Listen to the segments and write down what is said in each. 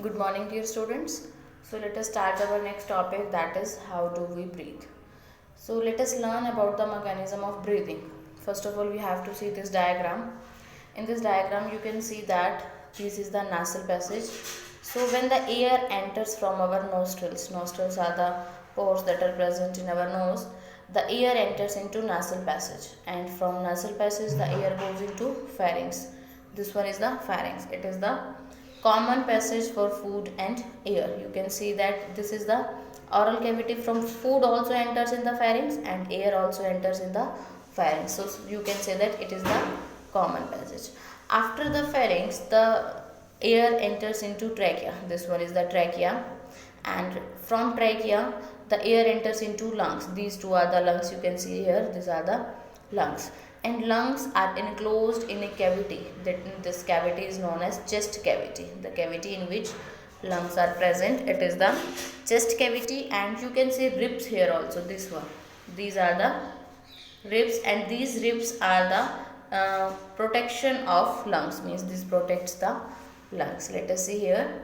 Good morning, dear students. So let us start our next topic, that is how do we breathe. So let us learn about the mechanism of breathing. First of all, we have to see this diagram. In this diagram, you can see that this is the nasal passage. So when the air enters from our nostrils are the pores that are present in our nose, the air enters into nasal passage, and from nasal passage the air goes into pharynx. This one is the pharynx. It is the common passage for food and air. You can see that this is the oral cavity. From food also enters in the pharynx and air also enters in the pharynx. So you can say that it is the common passage. After the pharynx, the air enters into trachea. This one is the trachea, and from trachea the air enters into lungs. These two are the lungs, you can see here. These are the lungs, and lungs are enclosed in a cavity. This cavity is known as chest cavity. The cavity in which lungs are present, it is the chest cavity. And you can see ribs here also. This one, these are the ribs, and these ribs are the protection of lungs, means this protects the lungs. Let us see here.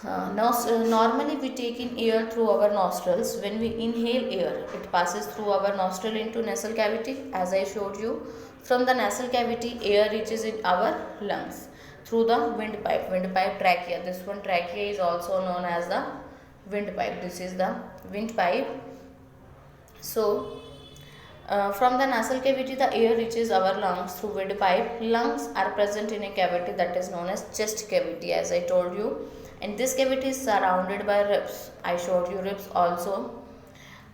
Normally we take in air through our nostrils. When we inhale air, it passes through our nostril into nasal cavity, as I showed you. From the nasal cavity, air reaches in our lungs through the windpipe trachea. This one trachea is also known as the windpipe. This is the windpipe. So from the nasal cavity, the air reaches our lungs through windpipe. Lungs are present in a cavity that is known as chest cavity, as I told you. And this cavity is surrounded by ribs. I showed you ribs also.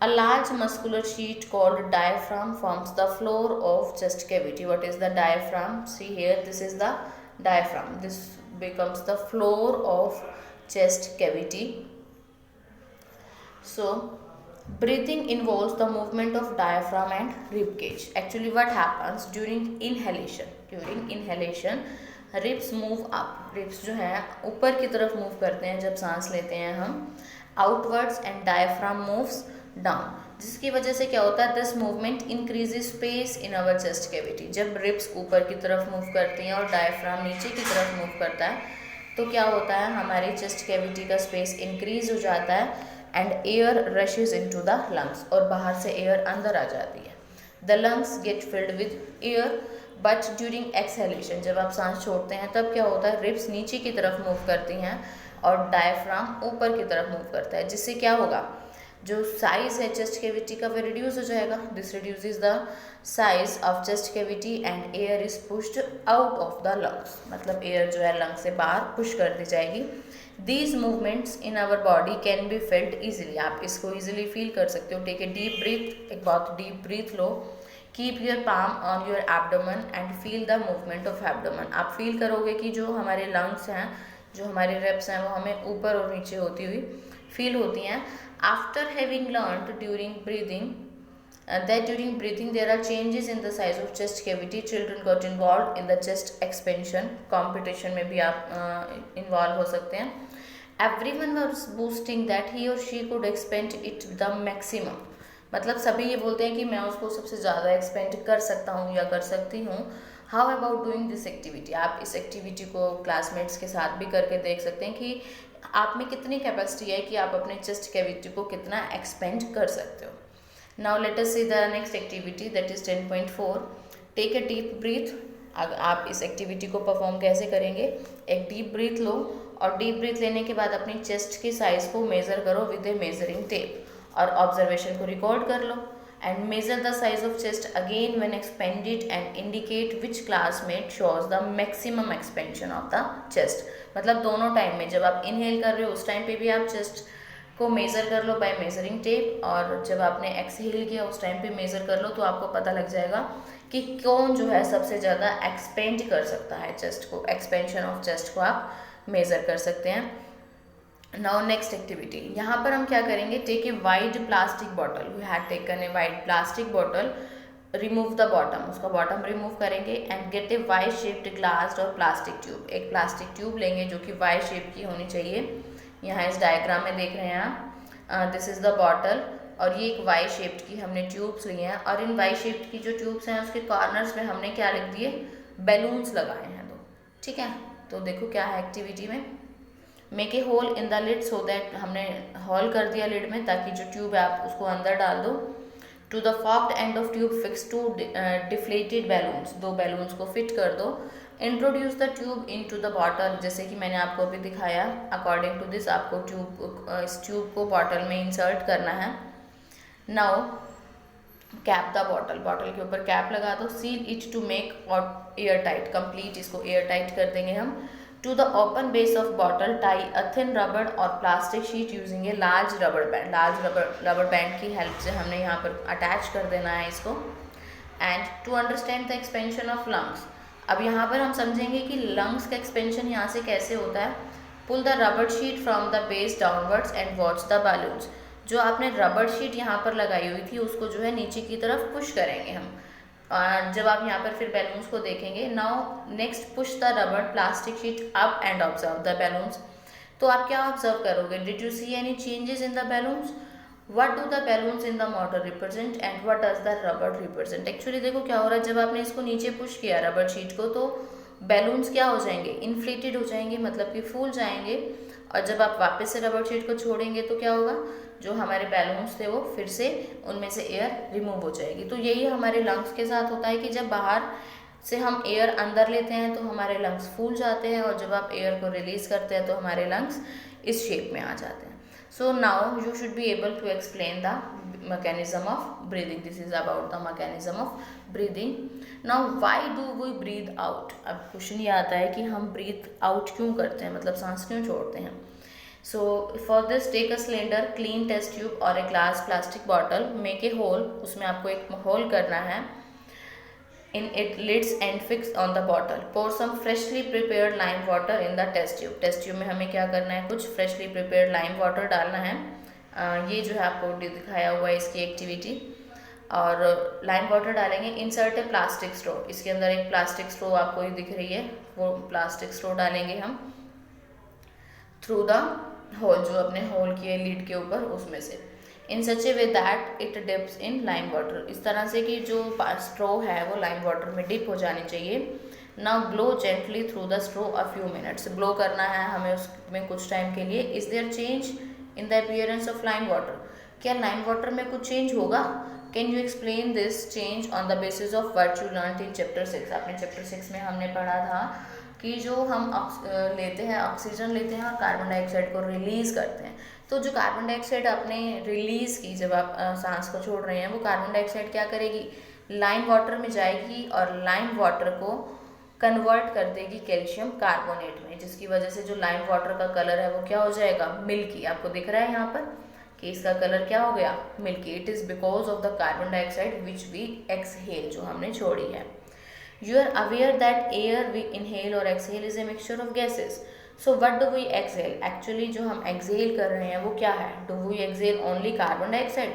A large muscular sheet called diaphragm forms the floor of chest cavity. What is the diaphragm? See here, this is the diaphragm. This becomes the floor of chest cavity. So breathing involves the movement of diaphragm and rib cage. Actually, what happens during inhalation? During inhalation, ribs move up. Ribs जो है ऊपर की तरफ move करते हैं जब सांस लेते हैं हम, outwards, and diaphragm moves down. जिसकी वजह से क्या होता है, this movement increases space in our chest cavity. जब रिब्स ऊपर की तरफ मूव करती हैं और डायफ्राम नीचे की तरफ मूव करता है, तो क्या होता है, हमारी चेस्ट कैविटी का स्पेस इंक्रीज हो जाता है, and air rushes into the lungs, और बाहर से एयर अंदर आ जाती है. The lungs get filled with air, but during exhalation, जब आप सांस छोड़ते हैं तब क्या होता है, रिब्स नीचे की तरफ मूव करती हैं और डायफ्राम ऊपर की तरफ मूव करता है. जिससे क्या होगा, जो साइज है चेस्ट कैविटी का वो रिड्यूस हो जाएगा. This reduces the size of chest cavity and air is pushed out of the lungs. मतलब एयर जो है लंग से बाहर पुश कर दी जाएगी. These movements in our body can be felt easily. आप इसको ईजिली फील कर सकते हो. Take a deep breath. एक बहुत डीप ब्रीथ लो. Keep your palm on your abdomen and feel the movement of abdomen. आप फील करोगे कि जो हमारे लंग्स हैं, जो हमारे रेप्स हैं, वो हमें ऊपर और नीचे होती हुई फील होती हैं. After having learned during breathing that during breathing there are changes in the size of chest cavity, children got involved in the chest expansion competition में भी आप involve हो सकते हैं. Everyone was boasting that he or she could expand it the maximum. मतलब सभी ये बोलते हैं कि मैं उसको सबसे ज़्यादा एक्सपेंड कर सकता हूँ या कर सकती हूँ. How about doing this activity. आप इस एक्टिविटी को क्लासमेट्स के साथ भी करके देख सकते हैं कि आप में कितनी कैपेसिटी है कि आप अपने चेस्ट कैविटी को कितना एक्सपेंड कर सकते हो. Now let us see the next activity, that is 10.4. Take a deep breath. आप इस एक्टिविटी को परफॉर्म कैसे करेंगे, एक डीप ब्रीथ लो, और डीप ब्रीथ लेने के बाद अपनी चेस्ट की साइज़ को मेज़र करो विद ए मेजरिंग टेप, और ऑब्जर्वेशन को रिकॉर्ड कर लो. And measure the size of chest again when expanded and indicate which classmate shows the maximum expansion of the chest. मतलब दोनों टाइम में, जब आप इनहेल कर रहे हो उस टाइम पे भी आप चेस्ट को मेज़र कर लो बाय मेजरिंग टेप, और जब आपने एक्सहेल किया उस टाइम पे मेज़र कर लो, तो आपको पता लग जाएगा कि कौन जो है सबसे ज़्यादा एक्सपेंड कर सकता है चेस्ट को. एक्सपेंशन ऑफ चेस्ट को आप मेज़र कर सकते हैं. नाउ नेक्स्ट एक्टिविटी, यहाँ पर हम क्या करेंगे, take a wide plastic bottle. We had taken a wide plastic bottle. Remove the bottom. उसका बॉटम रिमूव करेंगे. And get a Y shaped glass और प्लास्टिक ट्यूब. एक प्लास्टिक ट्यूब लेंगे जो कि वाई शेप की होनी चाहिए. यहाँ इस डायग्राम में देख रहे हैं आप, दिस इज़ द बॉटल, और ये एक वाई शेप्ड की हमने ट्यूब्स ली हैं. और इन वाई शेप्ड की जो ट्यूब्स हैं उसके कॉर्नर्स में हमने क्या लिख दिए, बैलून्स लगाए हैं दो. ठीक है, तो देखो क्या है एक्टिविटी में. Make a hole in the lid so that, हमने होल कर दिया लिड में ताकि जो ट्यूब है आप उसको अंदर डाल दो। To the forked end of tube fix to deflated balloons, 2 balloons को फिट कर दो। Introduce the tube into the bottle, जैसे कि मैंने आपको अभी दिखाया, अकॉर्डिंग टू दिस आपको इस ट्यूब को बॉटल में इंसर्ट करना है। Now cap the bottle, bottle के ऊपर कैप लगा दो। Seal it to make airtight, complete इसको एयर टाइट कर देंगे हम। To the open base of bottle tie a thin rubber और plastic sheet using a large rubber band, large rubber band की हेल्प से हमने यहाँ पर अटैच कर देना है इसको। And to understand the expansion of lungs, अब यहाँ पर हम समझेंगे कि लंग्स का एक्सपेंशन यहाँ से कैसे होता है। पुल द रबड़ sheet from the base downwards and watch the balloons, जो आपने रबड़ शीट यहाँ पर लगाई हुई थी उसको जो है नीचे की तरफ पुश करेंगे हम, जब आप यहाँ पर फिर बैलून्स को देखेंगे। नाउ नेक्स्ट पुश द रबड़ plastic sheet up and observe the balloons, तो आप क्या ऑब्जर्व करोगे, did you see any changes in the balloons, what do the balloons in the motor represent and what does the रबड़ represent. Actually देखो क्या हो रहा है, जब आपने इसको नीचे पुश किया रबड़ शीट को तो बैलून्स क्या हो जाएंगे, इन्फ्लेटेड हो जाएंगे, मतलब कि फूल जाएंगे। और जब आप वापस से रबड़ शीट को छोड़ेंगे तो क्या होगा, जो हमारे बैलून्स थे वो फिर से उनमें से एयर रिमूव हो जाएगी। तो यही हमारे लंग्स के साथ होता है कि जब बाहर से हम एयर अंदर लेते हैं तो हमारे लंग्स फूल जाते हैं, और जब आप एयर को रिलीज करते हैं तो हमारे लंग्स इस शेप में आ जाते हैं। So now you should be able to explain the mechanism of breathing. This is about the mechanism of breathing. Now why do we breathe out? अब क्वेश्चन ये आता है कि हम breathe out क्यों करते हैं, मतलब सांस क्यों छोड़ते हैं। So for this take a cylinder, clean test tube और a glass plastic bottle, make a hole, उसमें आपको एक होल करना है। In it lids and fix on the bottle. Pour some freshly prepared lime water in the test tube. Test tube में हमें क्या करना है, कुछ freshly prepared lime water डालना है। ये जो है आपको दिखाया हुआ है इसकी एक्टिविटी, और लाइम वाटर डालेंगे। इंसर्ट ए प्लास्टिक स्ट्रो, इसके अंदर एक प्लास्टिक स्ट्रो आपको ये दिख रही है, वो प्लास्टिक स्ट्रो डालेंगे हम थ्रू द होल, जो अपने होल किए लीड के ऊपर उसमें से। In such a way that it dips in lime water, इस तरह से कि जो स्ट्रो है वो लाइम वाटर में डिप हो जानी चाहिए। Now blow gently through the straw a few minutes, blow करना है हमें उसमें कुछ टाइम के लिए। Is there change in the appearance of lime water, क्या लाइम वाटर में कुछ चेंज होगा। Can you explain this change on the basis of what you learn in chapter 6। आपने चैप्टर 6 में हमने पढ़ा था कि जो हम लेते हैं ऑक्सीजन लेते हैं और कार्बन डाइऑक्साइड को रिलीज करते हैं, तो जो कार्बन डाइऑक्साइड आपने रिलीज की जब आप सांस को छोड़ रहे हैं, वो कार्बन डाइऑक्साइड क्या करेगी, लाइम वाटर में जाएगी और लाइम वाटर को कन्वर्ट कर देगी कैल्शियम कार्बोनेट में, जिसकी वजह से जो लाइम वाटर का कलर है वो क्या हो जाएगा, मिल्की। आपको दिख रहा है यहाँ पर कि इसका कलर क्या हो गया, milky. It is because of the carbon dioxide which we exhale, जो हमने छोड़ी है। You are aware that air we inhale और exhale is a mixture of gases. So what do we exhale, actually जो हम एक्सहेल कर रहे हैं वो क्या है, do we exhale only carbon dioxide,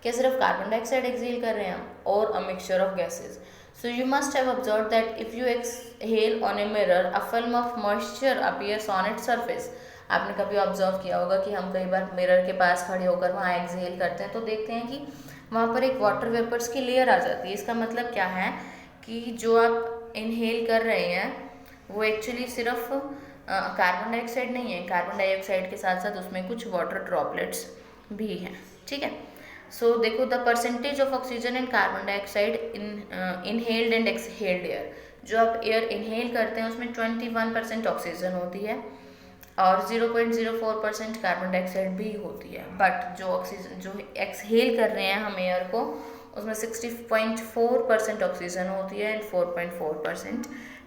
क्या सिर्फ कार्बन डाइऑक्साइड एक्सहेल कर रहे हैं हम, और a mixture of gases. So you must have observed that if you exhale on a mirror, a film of moisture appears on its surface. आपने कभी observe किया होगा कि हम कई बार मिरर के पास खड़े होकर वहाँ एक्सहेल करते हैं तो देखते हैं कि वहाँ पर एक वाटर वेपर्स की लेयर आ जाती है। इसका मतलब क्या है कि जो आप इनहेल कर रहे हैं वो एक्चुअली सिर्फ कार्बन डाइऑक्साइड नहीं है, कार्बन डाइऑक्साइड के साथ साथ उसमें कुछ वाटर ड्रॉपलेट्स भी हैं, ठीक है। सो देखो the percentage of oxygen and carbon dioxide in inhaled and exhaled air, जो आप एयर इनहेल करते हैं उसमें 21% ऑक्सीजन होती है और 0.04% कार्बन डाइऑक्साइड भी होती है। बट जो ऑक्सीजन जो एक्सहेल कर रहे हैं हम एयर को, उसमें 60.4% ऑक्सीजन होती है एंड 4.4%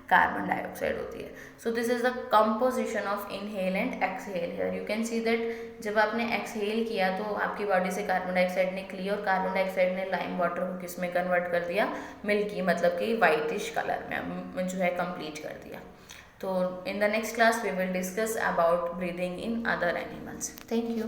कार्बन डाइऑक्साइड होती है। So this is the composition of inhale and exhale. Here you can see that जब आपने एक्सहेल किया तो आपकी बॉडी से कार्बन डाइऑक्साइड निकली और कार्बन डाइऑक्साइड ने लाइम वाटर को किस में कन्वर्ट कर दिया, मिल्की, मतलब कि वाइटिश कलर में जो है कंप्लीट कर दिया। तो in the next class we will discuss about breathing in other animals. Thank you.